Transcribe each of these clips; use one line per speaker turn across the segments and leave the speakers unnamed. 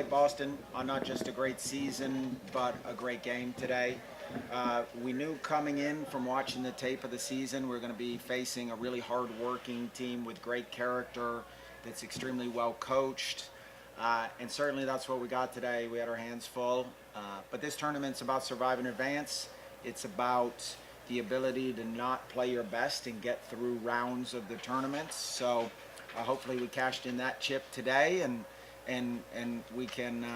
Boston on not just a great season, but a great game today. We knew coming in from watching the tape of the season, we are going to be facing a really hard-working team with great character that's extremely well coached. And certainly that's what we got today. We had our hands full. But this tournament's about survive and advance. It's about the ability to not play your best and get through rounds of the tournaments. So hopefully we cashed in that chip today, and we can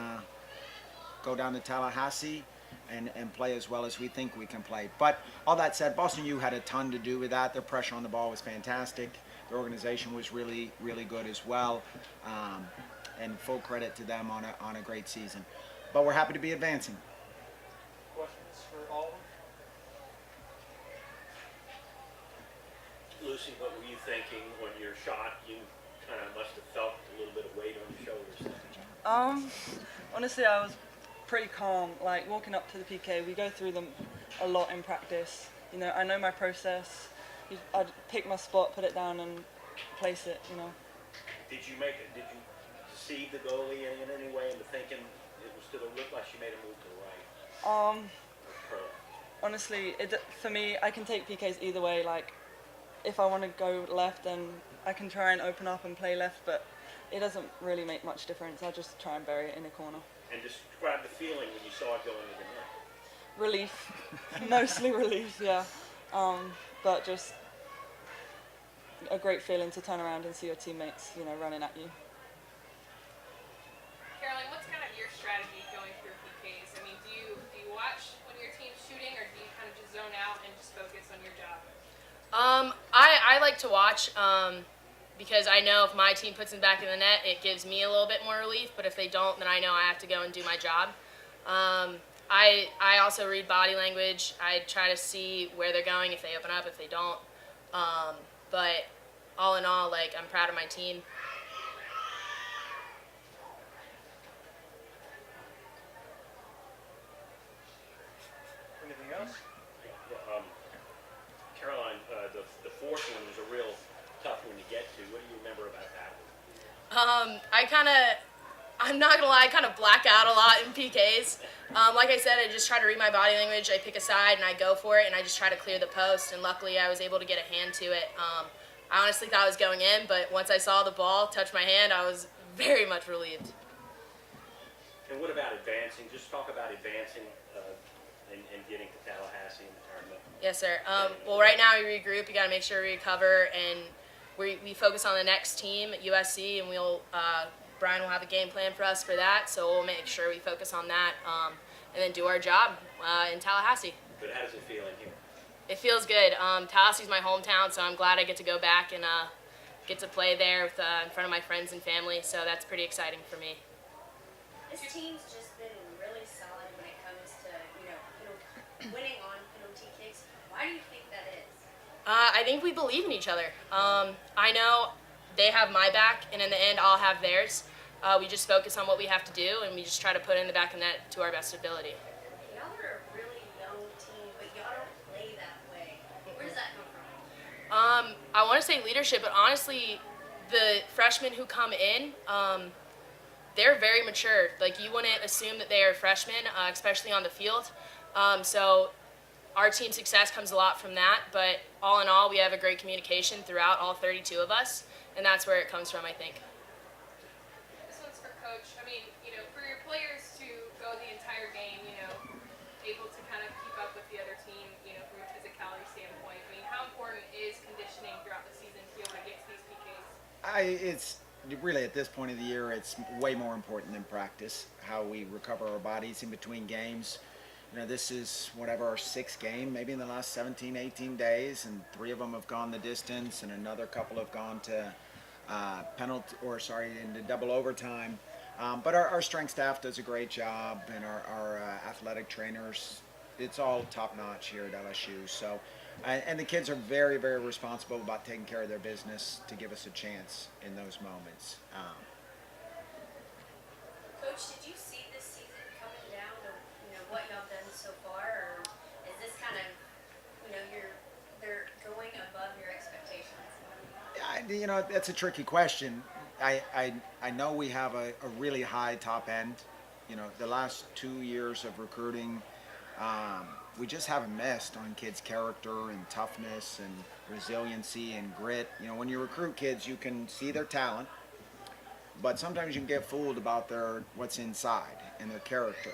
go down to Tallahassee and play as well as we think we can play. But all that said, Boston U had a ton to do with that. Their pressure on the ball was fantastic. Their organization was really, really good as well. And full credit to them on a great season. But we're happy to be advancing.
Questions for all of them?
Lucy, what were you thinking when your shot? You kind of must have felt a little bit of weight on your shoulders.
Honestly, I was pretty calm. Like walking up to the PK, we go through them a lot in practice. You know, I know my process. I'd pick my spot, put it down, and place it. You know.
Did you make it? Did you deceive the goalie in any way into thinking it was to the look like she made a move to the right?
Honestly, for me, I can take PKs either way. Like, if I want to go left, then I can try and open up and play left, but it doesn't really make much difference. I just try and bury it in a corner.
And describe the feeling when you saw it going into the net.
Relief, mostly relief, yeah. But just a great feeling to turn around and see your teammates, you know, running at you.
Caroline, what's kind of your strategy going through PKs? I mean, do you watch when your team's shooting, or do you kind of just zone out and just focus on your job?
I like to watch because I know if my team puts it back in the net, it gives me a little bit more relief. But if they don't, then I know I have to go and do my job. I also read body language. I try to see where they're going, if they open up, if they don't. But all in all, like, I'm proud of my team.
Anything else?
Caroline, the fourth one was a real tough one to get to. What do you remember about that one?
I'm not gonna lie, I kind of black out a lot in PKs. Like I said, I just try to read my body language. I pick a side and I go for it, and I just try to clear the post. And luckily, I was able to get a hand to it. I honestly thought I was going in, but once I saw the ball touch my hand, I was very much relieved.
And what about advancing? Just talk about advancing and getting to Tallahassee in the tournament.
Yes, sir. Well, right now we regroup. We got to make sure we recover, and we focus on the next team at USC, and Brian will have a game plan for us for that, so we'll make sure we focus on that and then do our job in Tallahassee.
But how does it feel in here?
It feels good. Tallahassee's my hometown, so I'm glad I get to go back and get to play there with, in front of my friends and family, so that's pretty exciting for me.
This team's just been really solid when it comes to, winning on penalty kicks. Why do you think that is?
I think we believe in each other. I know they have my back, and in the end, I'll have theirs. We just focus on what we have to do, and we just try to put it in the back of the net to our best ability.
Y'all are a really young team, but y'all don't play that way. Where does that come from?
I want to say leadership, but honestly, the freshmen who come in, they're very mature. Like, you wouldn't assume that they are freshmen, especially on the field. So our team success comes a lot from that, but all in all, we have a great communication throughout, all 32 of us, and that's where it comes from, I think.
This one's for Coach. I mean, for your players to go the entire game, able to kind of keep up with the other team, from a physicality standpoint. I mean, how important is conditioning throughout the season to be able to get to these PKs?
It's really, at this point of the year, it's way more important than practice, how we recover our bodies in between games. This is our sixth game, maybe in the last 17, 18 days, and 3 of them have gone the distance, and another couple have gone to into double overtime. But our strength staff does a great job, and our athletic trainers, it's all top-notch here at LSU. So, and the kids are very, very responsible about taking care of their business to give us a chance in those moments.
Coach, did you see this season coming down to, what y'all done so far, or is this kind of, they're going above your expectations?
That's a tricky question. I know we have a really high top end. You know, the last 2 years of recruiting, we just haven't missed on kids' character and toughness and resiliency and grit. You know, when you recruit kids, you can see their talent, but sometimes you can get fooled about their what's inside and their character.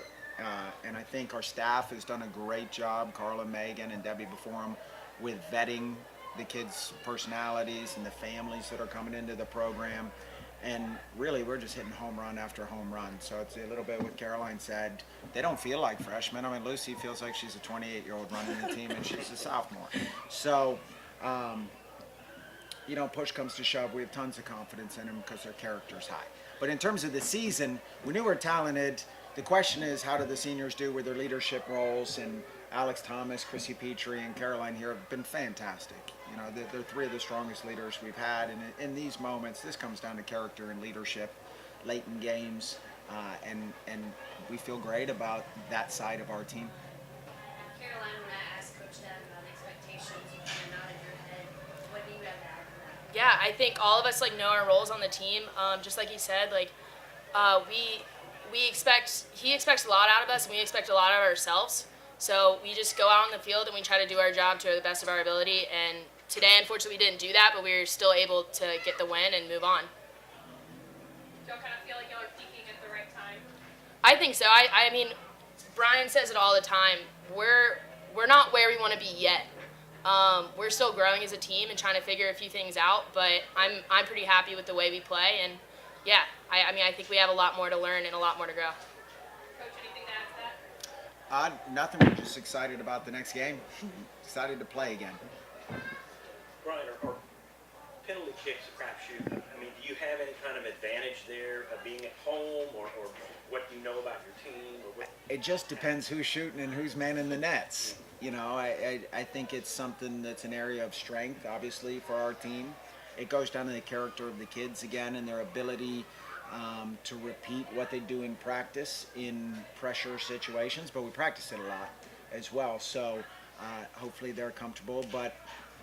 And I think our staff has done a great job, Carla, Megan, and Debbie before them, with vetting the kids' personalities and the families that are coming into the program. And really, we're just hitting home run after home run. So it's a little bit what Caroline said. They don't feel like freshmen. I mean, Lucy feels like she's a 28-year-old running the team, and she's a sophomore. So, you know, push comes to shove, we have tons of confidence in them because their character's high. But in terms of the season, we knew we were talented. The question is, how do the seniors do with their leadership roles? And Alex Thomas, Chrissy Petrie, and Caroline here have been fantastic. You know, they're three of the strongest leaders we've had. And in these moments, this comes down to character and leadership late in games. And we feel great about that side of our team.
Caroline, when I asked Coach Dad about expectations, you kind of nodded your head. What do you have to add to that?
Yeah, I think all of us like know our roles on the team. Just like he said, like he expects a lot out of us, and we expect a lot out of ourselves. So we just go out on the field and we try to do our job to the best of our ability. And today, unfortunately, we didn't do that, but we were still able to get the win and move on.
Do y'all kind of feel like y'all are peaking at the right time?
I think so. I mean, Brian says it all the time. We're not where we want to be yet. We're still growing as a team and trying to figure a few things out. But I'm pretty happy with the way we play. And yeah, I mean, I think we have a lot more to learn and a lot more to grow.
Coach, anything to add to that?
Nothing. We're just excited about the next game. Excited to play again.
Brian, are penalty kicks a crapshoot? I mean, do you have any kind of advantage there of being at home, or what do you know about your team? Or what?
It just depends who's shooting and who's manning the nets. You know, I think it's something that's an area of strength, obviously, for our team. It goes down to the character of the kids again and their ability to repeat what they do in practice in pressure situations, but we practice it a lot as well. So hopefully they're comfortable. But,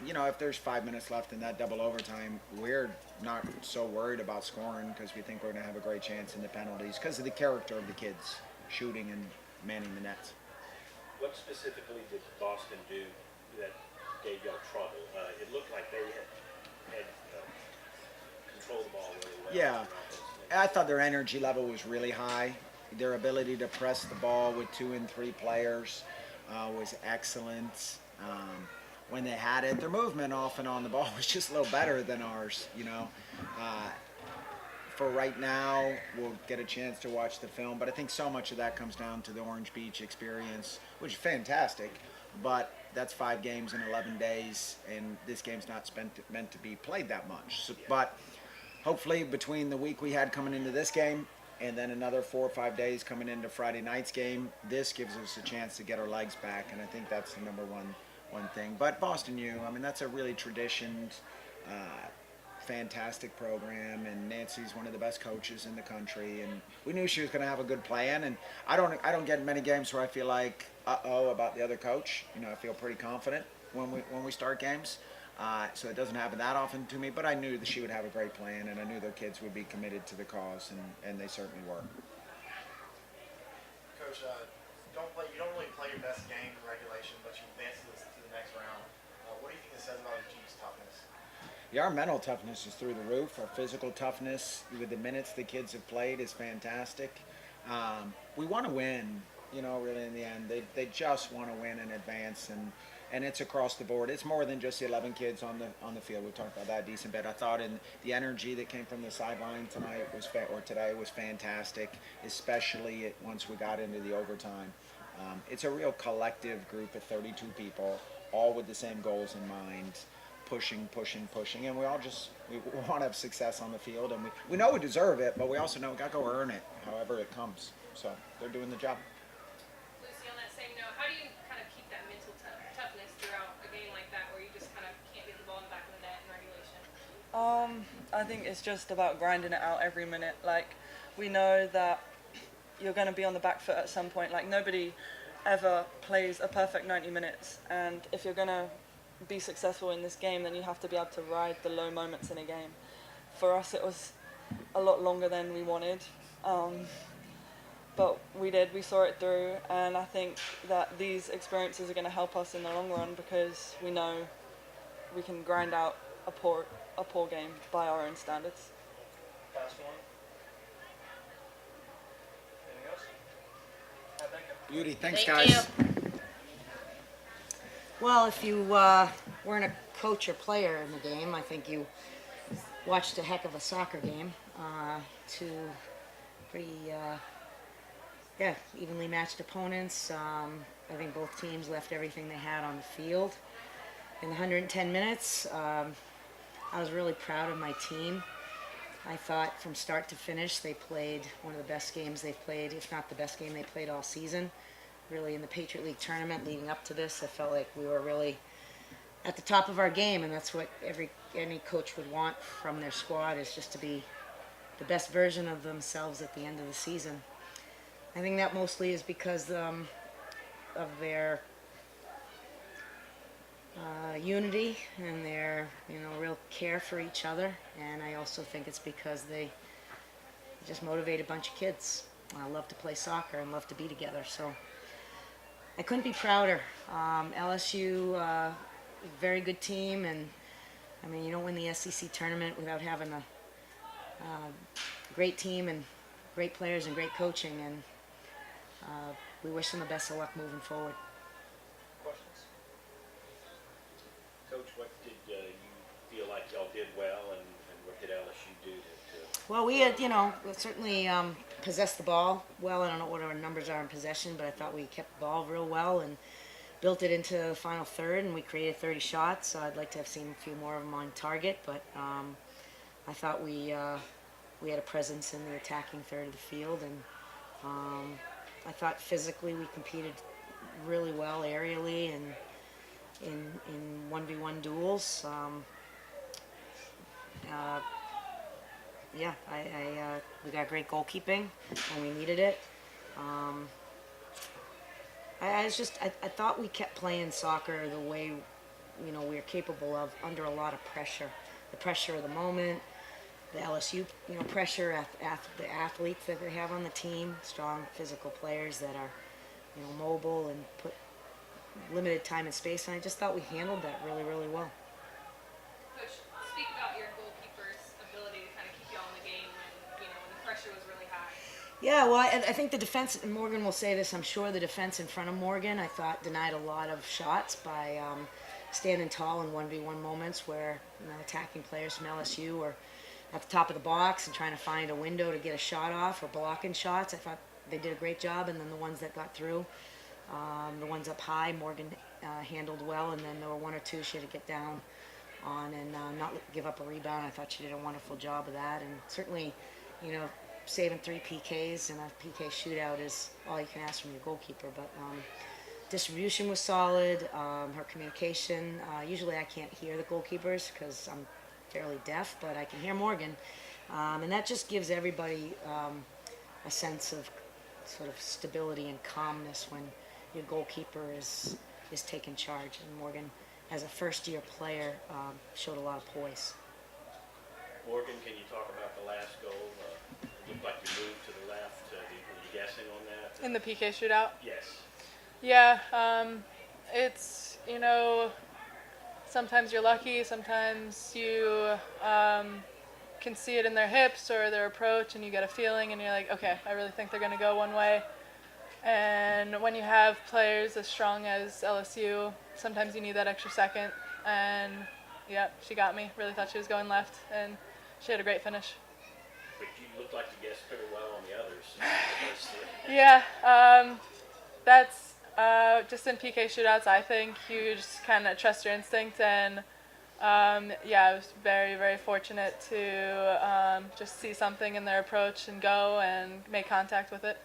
you know, if there's 5 minutes left in that double overtime, we're not so worried about scoring because we think we're going to have a great chance in the penalties because of the character of the kids shooting and manning the nets.
What specifically did Boston do that gave y'all trouble? It looked like they had controlled the ball really well.
Yeah, I thought their energy level was really high. Their ability to press the ball with 2 and 3 players was excellent. When they had it, their movement off and on the ball was just a little better than ours, you know. For right now, we'll get a chance to watch the film, but I think so much of that comes down to the Orange Beach experience, which is fantastic, but that's 5 games in 11 days, and this game's not meant to be played that much. So, but hopefully between the week we had coming into this game and then another 4 or 5 days coming into Friday night's game, this gives us a chance to get our legs back, and I think that's the number one thing. But Boston U, I mean, that's a really traditioned, fantastic program, and Nancy's one of the best coaches in the country, and we knew she was going to have a good plan. And I don't get many games where I feel like about the other coach. You know, I feel pretty confident when we start games. So it doesn't happen that often to me, but I knew that she would have a great plan, and I knew their kids would be committed to the cause, and they certainly were.
Coach, you don't really play your best game in regulation, but you advance to the next round. What do you think this says about your team's toughness?
Yeah, our mental toughness is through the roof. Our physical toughness with the minutes the kids have played is fantastic. We want to win, you know, really in the end. They just want to win and advance, and it's across the board. It's more than just the 11 kids on the field. We talked about that a decent bit. I thought the energy that came from the sideline today was fantastic, especially once we got into the overtime. It's a real collective group of 32 people, all with the same goals in mind, pushing, and we want to have success on the field, and we know we deserve it, but we also know we got to go earn it, however it comes. So they're doing the job.
Lucy, on that same note, how do you kind of keep that mental toughness throughout a game like that where you just kind of can't get the ball in the back of the net in regulation?
I think it's just about grinding it out every minute. Like, we know that you're going to be on the back foot at some point. Like, nobody ever plays a perfect 90 minutes, and if you're going to be successful in this game, then you have to be able to ride the low moments in a game. For us, it was a lot longer than we wanted. But we did. We saw it through, and I think that these experiences are going to help us in the long run because we know we can grind out a poor game by our own standards.
Last one. Anything else? Thank you.
Beauty. Thanks,
Thank
guys.
you.
Well, if you weren't a coach or player in the game, I think you watched a heck of a soccer game. Two pretty, evenly matched opponents. I think both teams left everything they had on the field. In 110 minutes, I was really proud of my team. I thought from start to finish they played one of the best games they've played, if not the best game they played all season. Really in the Patriot League tournament leading up to this, I felt like we were really at the top of our game, and that's what any coach would want from their squad, is just to be the best version of themselves at the end of the season. I think that mostly is because of their unity and their real care for each other, and I also think it's because they just motivate a bunch of kids. Love to play soccer and love to be together, so I couldn't be prouder. LSU, very good team, and I mean, you don't win the SEC tournament without having a great team and great players and great coaching, and we wish them the best of luck moving forward.
Questions?
Coach, what did you feel like y'all did well, and what did LSU do to
Well, we had, we certainly possessed the ball well. I don't know what our numbers are in possession, but I thought we kept the ball real well and built it into the final third, and we created 30 shots. So I'd like to have seen a few more of them on target, but I thought we had a presence in the attacking third of the field, and I thought physically we competed really well aerially and in 1v1 duels. We got great goalkeeping when we needed it. I thought we kept playing soccer the way we're capable of under a lot of pressure. The pressure of the moment, the LSU pressure, the athletes that they have on the team, strong physical players that are mobile and put limited time and space, and I just thought we handled that really, really well.
Coach, speak about your goalkeeper's ability to kind of keep you all in the game when the pressure was really high.
Yeah, well, I think the defense, and Morgan will say this, I'm sure the defense in front of Morgan, I thought, denied a lot of shots by standing tall in 1v1 moments where attacking players from LSU were at the top of the box and trying to find a window to get a shot off or blocking shots. I thought they did a great job, and then the ones that got through, the ones up high, Morgan handled well, and then there were one or two she had to get down on and not give up a rebound. I thought she did a wonderful job of that, and certainly, saving 3 PKs in a PK shootout is all you can ask from your goalkeeper. But distribution was solid. Her communication. Usually I can't hear the goalkeepers because I'm fairly deaf, but I can hear Morgan, and that just gives everybody a sense of sort of stability and calmness when your goalkeeper is taking charge. And Morgan, as a first-year player, showed a lot of poise.
Morgan, can you talk about the last goal? It looked like you moved to the left. Were you guessing on that?
In the PK shootout?
Yes.
Yeah, it's, sometimes you're lucky, sometimes you can see it in their hips or their approach, and you get a feeling and you're like, okay, I really think they're going to go one way. And when you have players as strong as LSU, sometimes you need that extra second. And yeah, she got me. Really thought she was going left, and she had a great finish.
But you looked like you guessed pretty well on the others.
Yeah, that's just in PK shootouts. I think you just kind of trust your instinct, and I was very, very fortunate to just see something in their approach and go and make contact with it.